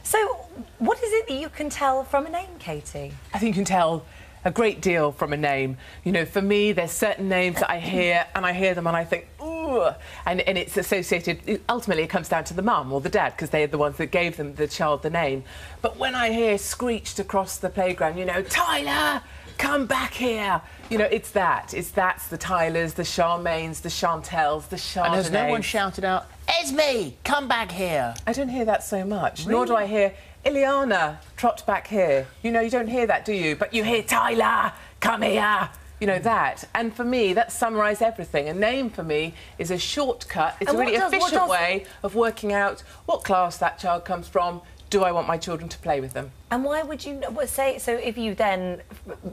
So, what is it that you can tell from a name, Katie? I think you can tell a great deal from a name. You know, for me, there's certain names that I hear, and I think, ooh, and it's associated, ultimately it comes down to the mum or the dad, because they're the ones that gave the child the name. But when I hear screeched across the playground, you know, Tyler, come back here. You know, that's the Tylers, the Charmaines, the Chantels, the Chardonnays. And has no one shouted out, Esme, come back here? I don't hear that so much, Really? nor do I hear, Ileana, trot back here. You know, you don't hear that, do you? But you hear, Tyler, come here. You know, that. And for me, that summarised everything. A name, for me, is a shortcut. It's a really efficient way of working out what class that child comes from. Do I want my children to play with them? And why would you say... So if you then,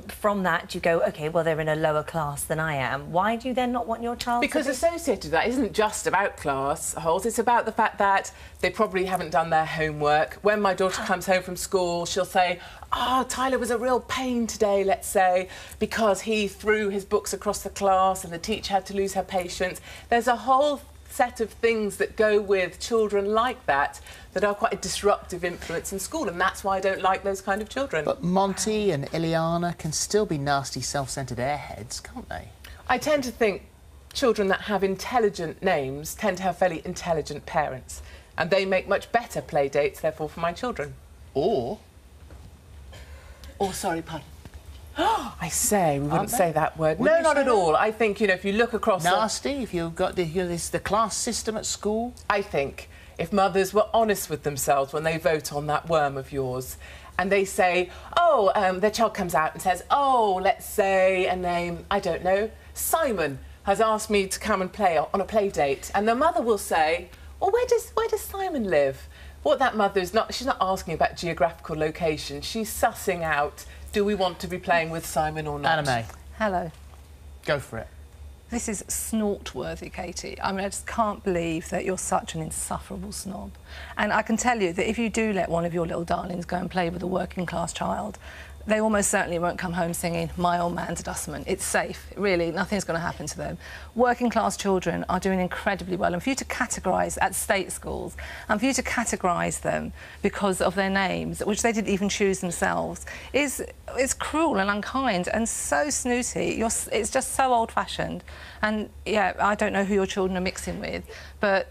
from that, you go, OK, well, they're in a lower class than I am, why do you then not want your child because to be... associated with that isn't just about class holes, it's about the fact that they probably haven't done their homework. When my daughter comes home from school, she'll say, oh, Tyler was a real pain today, let's say, because he threw his books across the class and the teacher had to lose her patience. There's a whole set of things that go with children like that are quite a disruptive influence in school, and that's why I don't like those kind of children. But Monty and Ileana can still be nasty, self-centred airheads, can't they? I tend to think children that have intelligent names tend to have fairly intelligent parents, and they make much better play dates, therefore, for my children. Or, sorry, pardon. I say, we wouldn't say that word. Wouldn't No, you not say at that? all. I think, you know, if you look across... nasty, if you've got the class system at school? I think if mothers were honest with themselves when they vote on that worm of yours, and they say, oh, their child comes out and says, oh, let's say a name, I don't know, Simon has asked me to come and play on a play date, and the mother will say, well, where does Simon live? What that mother is not, she's not asking about geographical location, she's sussing out, do we want to be playing with Simon or not? Anna May. Hello. Go for it. This is snort-worthy, Katie. I mean, I just can't believe that you're such an insufferable snob. And I can tell you that if you do let one of your little darlings go and play with a working-class child, they almost certainly won't come home singing My Old Man's a Dustman. It's safe, really, nothing's going to happen to them. Working-class children are doing incredibly well, and for you to categorise at state schools, and for you to categorise them because of their names, which they didn't even choose themselves, is cruel and unkind and so snooty. It's just so old-fashioned. And, yeah, I don't know who your children are mixing with, but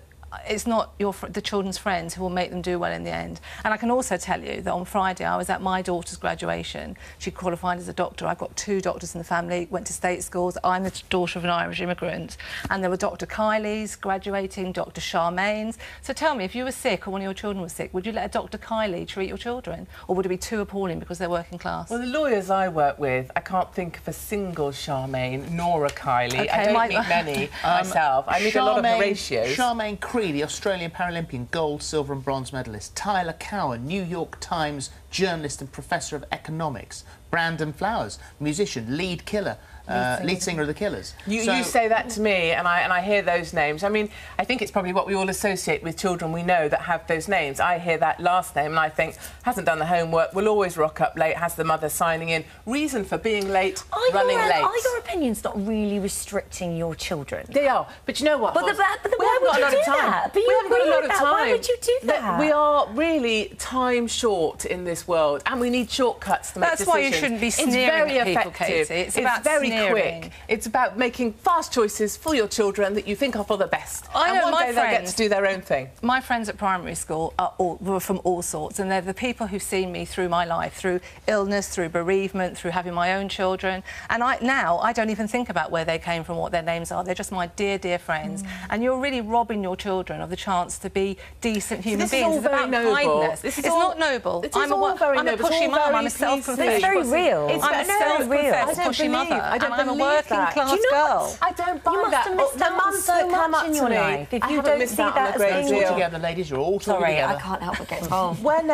it's not the children's friends who will make them do well in the end. And I can also tell you that on Friday I was at my daughter's graduation. She qualified as a doctor. I've got 2 doctors in the family, went to state schools. I'm the daughter of an Irish immigrant. And there were Dr. Kylie's graduating, Dr. Charmaine's. So tell me, if you were sick or one of your children was sick, would you let a Dr. Kylie treat your children? Or would it be too appalling because they're working class? Well, the lawyers I work with, I can't think of a single Charmaine nor a Kylie. Okay, I don't meet many myself. I meet a lot of Horatios. Charmaine Cree, the Australian Paralympian gold, silver and bronze medalist. Tyler Cowan, New York Times journalist and professor of economics. Brandon Flowers, musician, lead singer of the Killers. You say that to me, and I hear those names. I mean, I think it's probably what we all associate with children we know that have those names. I hear that last name and I think, hasn't done the homework, will always rock up late, has the mother signing in. Reason for being late, running late. Are your opinions not really restricting your children? They are, but you know what? But why would you do that? But we haven't got a lot of time. Why would you do that? We are really time short in this world, and we need shortcuts to make decisions. That's why you shouldn't be sneering at people, Katie. It's about very sneering. quick. It's about making fast choices for your children that you think are for the best. I know, and one day they get to do their own thing. My friends at primary school were from all sorts, and they're the people who've seen me through my life, through illness, through bereavement, through having my own children. And now I don't even think about where they came from, what their names are. They're just my dear, dear friends. And you're really robbing your children of the chance to be decent human beings. It's about kindness. It's not noble. I'm a pushy mum. I'm a self-professed. It's very real. I'm a self-professed pushy mother. I don't I'm a believe working that. class Do you know girl. what? I don't buy You must have missed out on so much in your life if you don't see that as being... You're all together, ladies, you're all talking Sorry, together. I can't help but get involved. When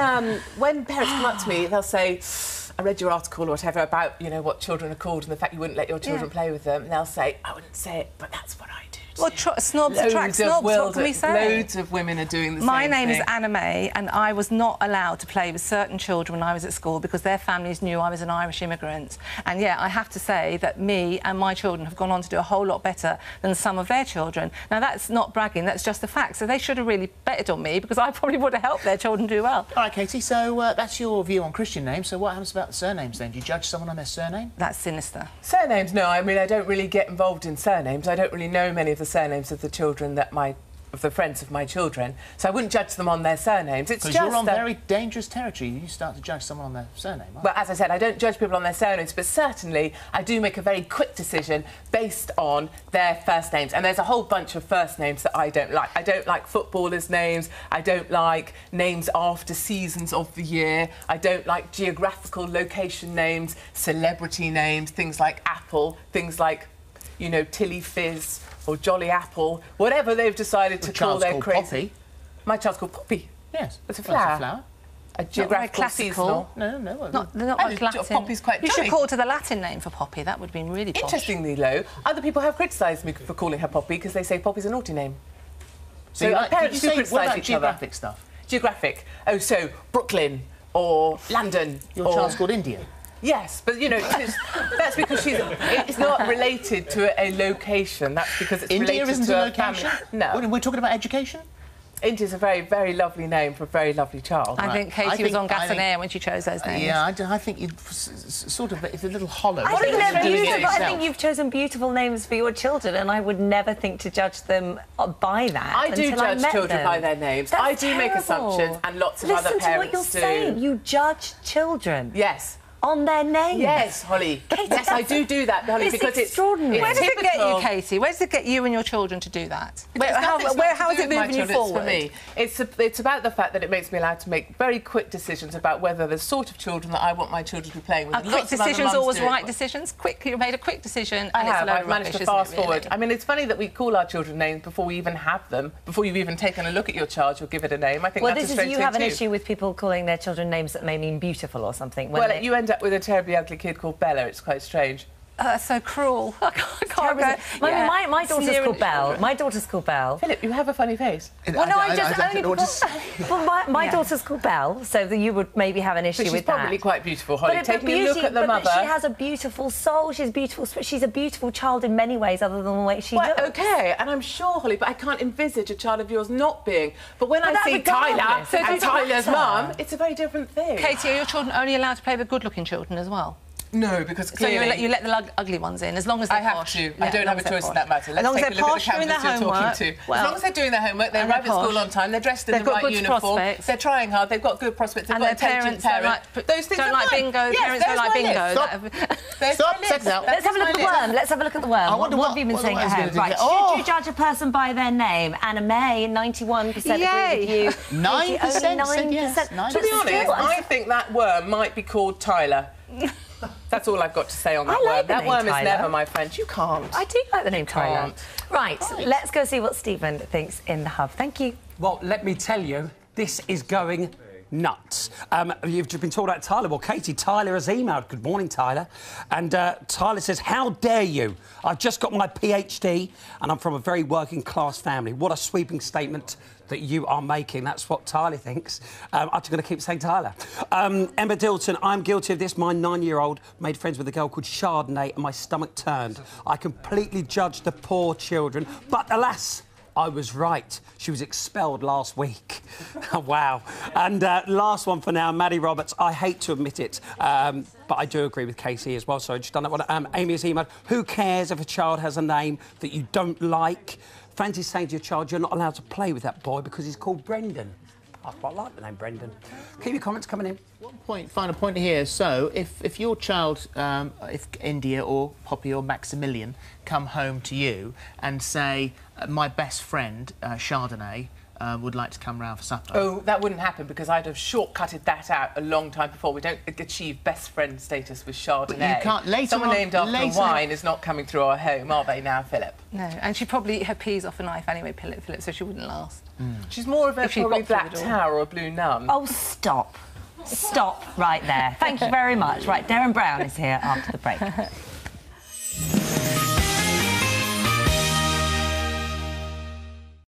parents come up to me, they'll say, I read your article or whatever about, you know, what children are called and the fact you wouldn't let your children play with them, and they'll say, I wouldn't say it, but that's what I do. Well, snobs attract snobs, what can we say? Loads of women are doing the My same name thing. is Anna May, and I was not allowed to play with certain children when I was at school because their families knew I was an Irish immigrant. And, yeah, I have to say that me and my children have gone on to do a whole lot better than some of their children. Now, that's not bragging, that's just a fact. So they should have really betted on me because I probably would have helped their children do well. All right, Katie, so that's your view on Christian names. So what happens about the surnames then? Do you judge someone on their surname? That's sinister. Surnames, no. I mean, I don't really get involved in surnames. I don't really know many of the surnames of the children of the friends of my children, so I wouldn't judge them on their surnames. It's just because you're on very dangerous territory. You start to judge someone on their surname. Well, as I said, I don't judge people on their surnames, but certainly I do make a very quick decision based on their first names. And there's a whole bunch of first names that I don't like. I don't like footballers' names. I don't like names after seasons of the year. I don't like geographical location names, celebrity names, things like Apple, things like, you know, Tilly Fizz or Jolly Apple, whatever they've decided to call their crazy. Poppy. My child's called Poppy. Yes. It's a Well, flower. it's a flower. A geographical seasonal. No. They're not like Latin. Poppy's quite You should jolly. call to the Latin name for Poppy. That would have been really posh. Interestingly, though, other people have criticised me for calling her Poppy because they say Poppy's a naughty name. So you like, parents did you do say, what criticise about each geographic other. stuff? Geographic. Oh, so Brooklyn or London. Your child's called India. Yes, but, you know, that's because it's not related to a location. That's because it's India related isn't to a location? family. No. We're talking about education? India's a very, very lovely name for a very lovely child. I think Katie was on gas and air when she chose those names. Yeah, I think you've sort of... It's a little hollow. I think you've chosen beautiful names for your children, and I would never think to judge them by that. I do judge children by their names. That's I do make terrible. assumptions, and lots of other Listen to what parents you're do. saying. You judge children Yes. on their names. Yes, Holly. Yes, I do that, Holly, It's because extraordinary. it's Where does it get you, typical. Katie? Where does it get you and your children to do that? How is it moving you forward? For me, it's about the fact that it makes me allowed to make very quick decisions about whether the sort of children that I want my children to be playing with. Are quick decisions always right decisions? Quick, you made a quick decision. I and have. It's a load I've of managed rubbish, to fast isn't it, forward. really? I mean, it's funny that we call our children names before we even have them. Before you've even taken a look at your child, you'll give it a name. I think Well, that's this a strange is you thing have an too. issue with people calling their children names that may mean beautiful or something. When Well, you end up with a terribly ugly kid called Bella. It's quite strange. That's so cruel. I can't go. My daughter's called Belle. My daughter's called Belle. Philip, you have a funny face. Well, no, I just don't know what to say. Well, my daughter's called Belle, so that you would maybe have an issue But she's with that. probably quite beautiful, Holly. But Taking a look at the but mother. she has a beautiful soul. She's beautiful. She's a beautiful child in many ways, other than the way she Well, looks. OK, and I'm sure, Holly, but I can't envisage a child of yours not being. But when I that's see Tyler regardless. It and doesn't Tyler's matter. mum, it's a very different thing. Katie, are your children only allowed to play with good-looking children as well? No, because So clearly... you let the ugly ones in, as long as they're I have posh. to. Yeah, I don't as have long a as they're choice in posh. that matter. As Let's long as take a they're look at posh, the doing their candidates you're homework. talking to. Well, as long as they're doing their homework, they and they're arrive at school posh. on time, they're dressed in They've the got right good uniform, prospects. they're trying hard, they've got good prospects, they've And got their intelligent parents Those things don't are like fine. bingo. Yes, Parents don't there's like my bingo. list. Stop, set it out. Let's have a look at the worm. Let's have a look at the worm. I wonder what have you been what saying the at worm's home? gonna do. Right. Oh. Should you judge a person by their name? Anna May, 91% agree with you. 9% Katie, said only yes. 9%. To be honest, I think that worm might be called Tyler. That's all I've got to say on that I like worm. the That name worm is Tyler. never my friend. You can't. I do like the name Tyler. Can't. Right, let's go see what Stephen thinks in the hub. Thank you. Well, let me tell you, this is going nuts. You've just been talking about Tyler. Well, Katie, Tyler has emailed. Good morning, Tyler. And Tyler says, how dare you? I've just got my PhD and I'm from a very working class family. What a sweeping statement that you are making. That's what Tyler thinks. I'm just going to keep saying Tyler. Emma Dilton, I'm guilty of this. My 9-year-old made friends with a girl called Chardonnay and my stomach turned. I completely judged the poor children, but alas, I was right. She was expelled last week. Wow. And last one for now, Maddie Roberts. I hate to admit it, but I do agree with Casey as well. So I just done that one. Amy has emailed, who cares if a child has a name that you don't like? Fancy saying to your child, you're not allowed to play with that boy because he's called Brendan. I quite like the name Brendan. Keep your comments coming in. Final point here. So, if your child, if India or Poppy or Maximilian come home to you and say, my best friend, Chardonnay, would like to come round for supper. Oh, that wouldn't happen because I'd have shortcutted that out a long time before. We don't achieve best friend status with Chardonnay. But you can't later Someone on, named after later wine is not coming through our home, are they now, Philip? No, and she'd probably eat her peas off a knife anyway, Philip, so she wouldn't last. She's more of a If she probably got through black the door. tower or a blue nun. Oh, stop. Stop right there. Thank you very much. Right, Darren Brown is here after the break.